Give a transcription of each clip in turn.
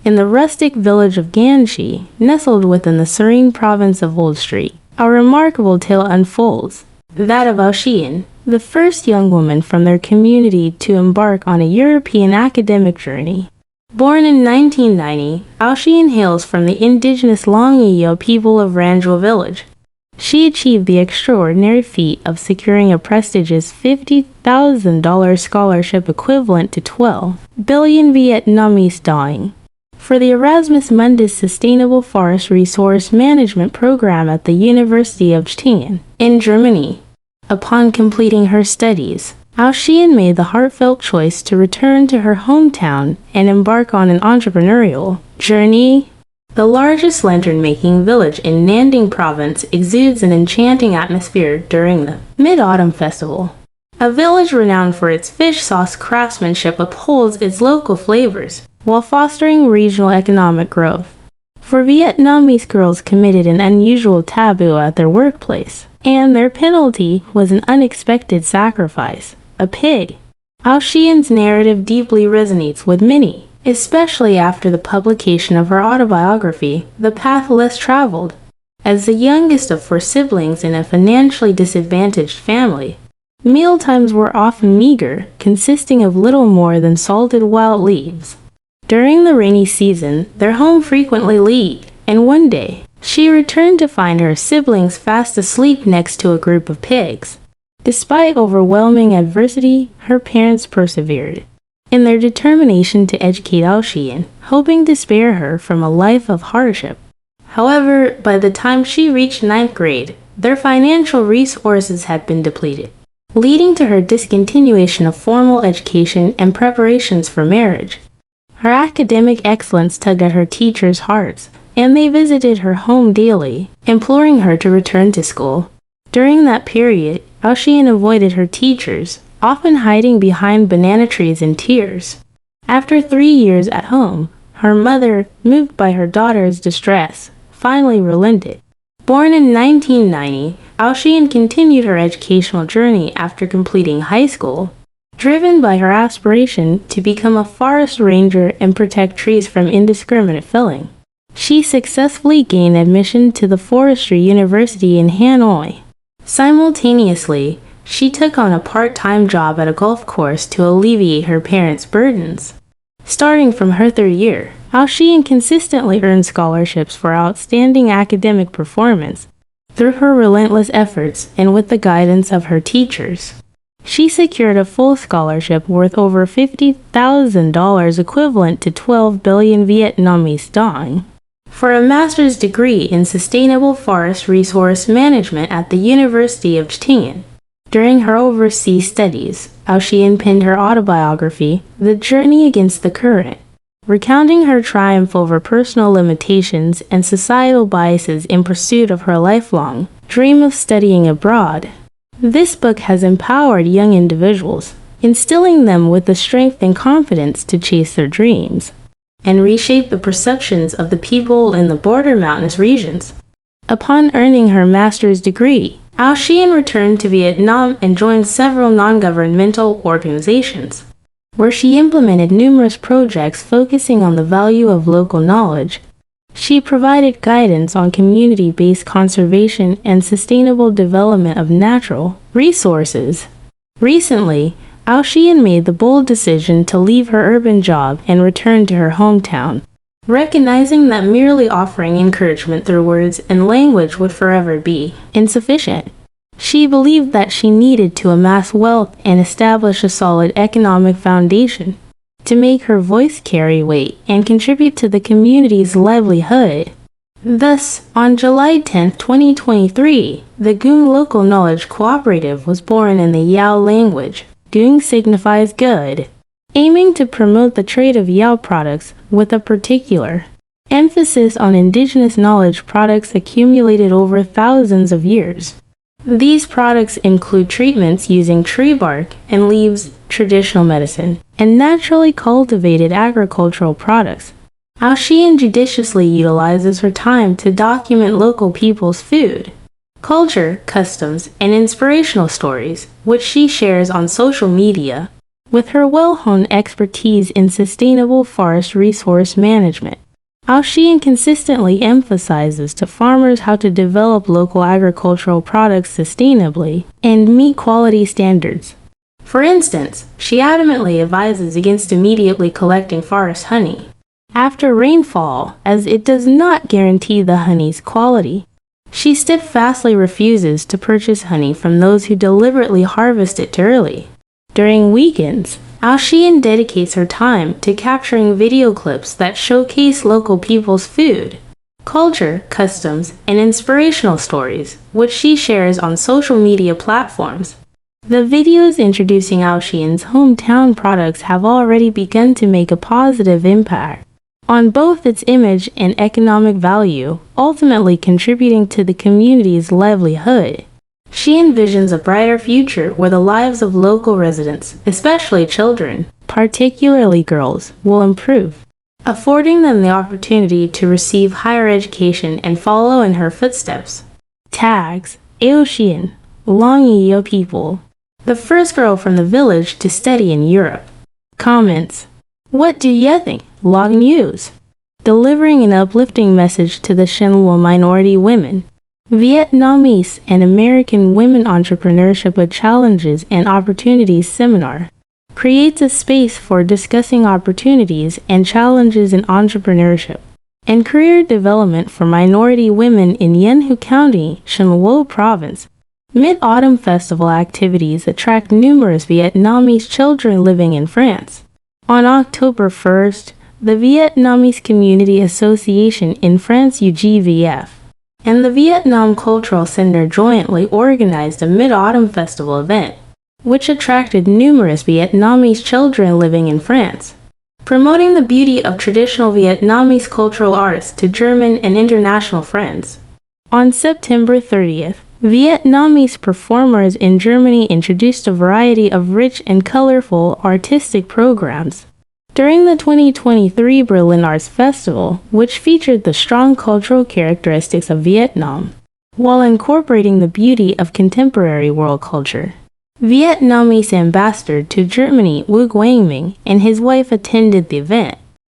In the rustic village of Ganshi, nestled within the serene province of Old Street, a remarkable tale unfolds, that of Aoxian, the first young woman from their community to embark on a European academic journey. Born in 1990, Aoxian hails from the indigenous Longiyo people of Ranjul village. She achieved the extraordinary feat of securing a prestigious $50,000 scholarship equivalent to 12 billion Vietnamese dong for the Erasmus Mundus Sustainable Forest Resource Management Program at the University of Göttingen in Germany. Upon completing her studies, Aoxian made the heartfelt choice to return to her hometown and embark on an entrepreneurial journey. The largest lantern-making village in Nanding province exudes an enchanting atmosphere during the Mid-Autumn Festival. A village renowned for its fish sauce craftsmanship upholds its local flavors, while fostering regional economic growth. For Vietnamese girls committed an unusual taboo at their workplace, and their penalty was an unexpected sacrifice, a pig. Aoxian's narrative deeply resonates with many, especially after the publication of her autobiography, The Path Less Traveled. As the youngest of 4 siblings in a financially disadvantaged family, mealtimes were often meager, consisting of little more than salted wild leaves. During the rainy season, their home frequently leaked, and one day, she returned to find her siblings fast asleep next to a group of pigs. Despite overwhelming adversity, her parents persevered in their determination to educate Aoxian, hoping to spare her from a life of hardship. However, by the time she reached 9th grade, their financial resources had been depleted, leading to her discontinuation of formal education and preparations for marriage. Her academic excellence tugged at her teachers' hearts, and they visited her home daily, imploring her to return to school. During that period, Aoxian avoided her teachers, often hiding behind banana trees in tears. After 3 years at home, her mother, moved by her daughter's distress, finally relented. Born in 1990, Aoxian continued her educational journey after completing high school, driven by her aspiration to become a forest ranger and protect trees from indiscriminate felling. She successfully gained admission to the Forestry University in Hanoi. Simultaneously, she took on a part-time job at a golf course to alleviate her parents' burdens. Starting from her 3rd year, Aoxian consistently earned scholarships for outstanding academic performance through her relentless efforts and with the guidance of her teachers. She secured a full scholarship worth over $50,000 equivalent to 12 billion Vietnamese dong for a master's degree in Sustainable Forest Resource Management at the University of Göttingen. During her overseas studies, Aoxian penned her autobiography, The Journey Against the Current, recounting her triumph over personal limitations and societal biases in pursuit of her lifelong dream of studying abroad. This book has empowered young individuals, instilling them with the strength and confidence to chase their dreams and reshape the perceptions of the people in the border mountainous regions. Upon earning her master's degree, Aoxian returned to Vietnam and joined several non-governmental organizations, where she implemented numerous projects focusing on the value of local knowledge. She provided guidance on community-based conservation and sustainable development of natural resources. Recently, Aoxian made the bold decision to leave her urban job and return to her hometown, recognizing that merely offering encouragement through words and language would forever be insufficient. She believed that she needed to amass wealth and establish a solid economic foundation to make her voice carry weight and contribute to the community's livelihood. Thus, on July 10, 2023, the Gung Local Knowledge Cooperative was born in the Yao language. Doing signifies good, aiming to promote the trade of Yao products with a particular emphasis on indigenous knowledge products accumulated over thousands of years. These products include treatments using tree bark and leaves, traditional medicine, and naturally cultivated agricultural products. Aoxian judiciously utilizes her time to document local people's food, culture, customs, and inspirational stories, which she shares on social media. With her well-honed expertise in sustainable forest resource management, Ao consistently emphasizes to farmers how to develop local agricultural products sustainably and meet quality standards. For instance, she adamantly advises against immediately collecting forest honey after rainfall, as it does not guarantee the honey's quality. She steadfastly refuses to purchase honey from those who deliberately harvest it early. During weekends, Ao dedicates her time to capturing video clips that showcase local people's food, culture, customs, and inspirational stories, which she shares on social media platforms. The videos introducing Ao's hometown products have already begun to make a positive impact on both its image and economic value, ultimately contributing to the community's livelihood. She envisions a brighter future where the lives of local residents, especially children, particularly girls, will improve, affording them the opportunity to receive higher education and follow in her footsteps. Tags: Ao, Long people. The first girl from the village to study in Europe. Comments: what do you think? Log News. Delivering an uplifting message to the Shinhua minority women. Vietnamese and American Women Entrepreneurship with Challenges and Opportunities Seminar creates a space for discussing opportunities and challenges in entrepreneurship and career development for minority women in Yenhu County, Shinhua Province. Mid-Autumn Festival activities attract numerous Vietnamese children living in France. On October 1st, the Vietnamese Community Association in France UGVF and the Vietnam Cultural Center jointly organized a Mid-Autumn Festival event, which attracted numerous Vietnamese children living in France, promoting the beauty of traditional Vietnamese cultural arts to German and international friends. On September 30th, Vietnamese performers in Germany introduced a variety of rich and colorful artistic programs during the 2023 Berlin Arts Festival, which featured the strong cultural characteristics of Vietnam, while incorporating the beauty of contemporary world culture. Vietnamese ambassador to Germany Wu Guangming and his wife attended the event.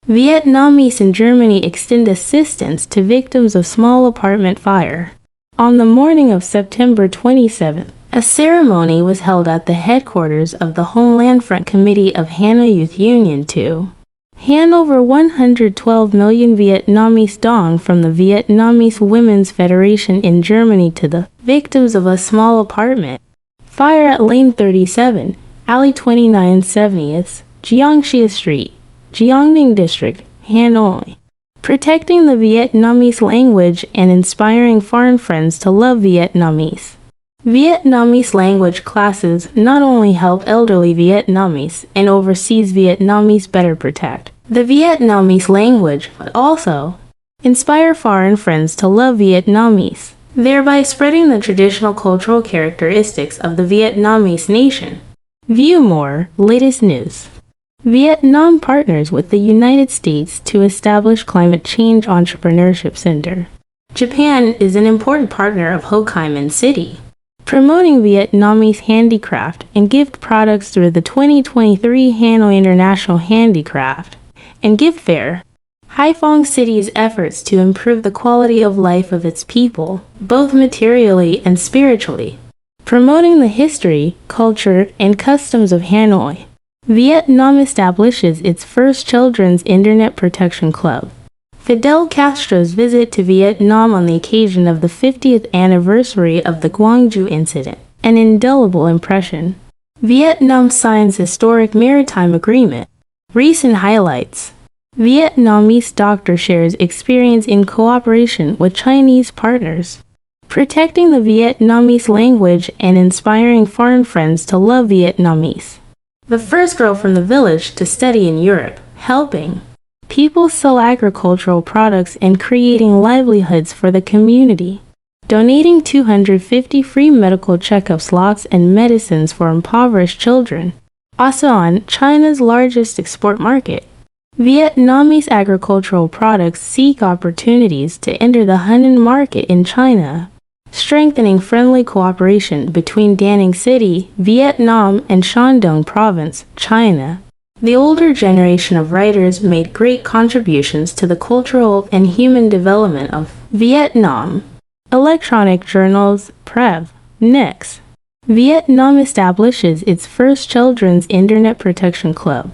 Vietnamese in Germany extend assistance to victims of small apartment fire. On the morning of September 27th, a ceremony was held at the headquarters of the Homeland Front Committee of Hanoi Youth Union to hand over 112 million Vietnamese dong from the Vietnamese Women's Federation in Germany to the victims of a small apartment fire at Lane 37, Alley 29 70th, Jiangxia Street, Jiangning District, Hanoi. Protecting the Vietnamese language and inspiring foreign friends to love Vietnamese. Vietnamese language classes not only help elderly Vietnamese and overseas Vietnamese better protect the Vietnamese language, but also inspire foreign friends to love Vietnamese, thereby spreading the traditional cultural characteristics of the Vietnamese nation. View more latest news. Vietnam partners with the United States to establish Climate Change Entrepreneurship Center. Japan is an important partner of Hokkaido City, promoting Vietnamese handicraft and gift products through the 2023 Hanoi International Handicraft and Gift Fair. Haiphong City's efforts to improve the quality of life of its people, both materially and spiritually, promoting the history, culture, and customs of Hanoi. Vietnam establishes its first children's internet protection club. Fidel Castro's visit to Vietnam on the occasion of the 50th anniversary of the Gwangju incident, an indelible impression. Vietnam signs historic maritime agreement. Recent highlights. Vietnamese doctor shares experience in cooperation with Chinese partners, protecting the Vietnamese language and inspiring foreign friends to love Vietnamese. The first girl from the village to study in Europe, helping people sell agricultural products and creating livelihoods for the community. Donating 250 free medical checkup slots and medicines for impoverished children. ASEAN, China's largest export market. Vietnamese agricultural products seek opportunities to enter the Hainan market in China. strengthening friendly cooperation between Da Nang City, Vietnam, and Shandong Province, China. The older generation of writers made great contributions to the cultural and human development of Vietnam. Electronic journals, Prev. Next, Vietnam establishes its first children's internet protection club.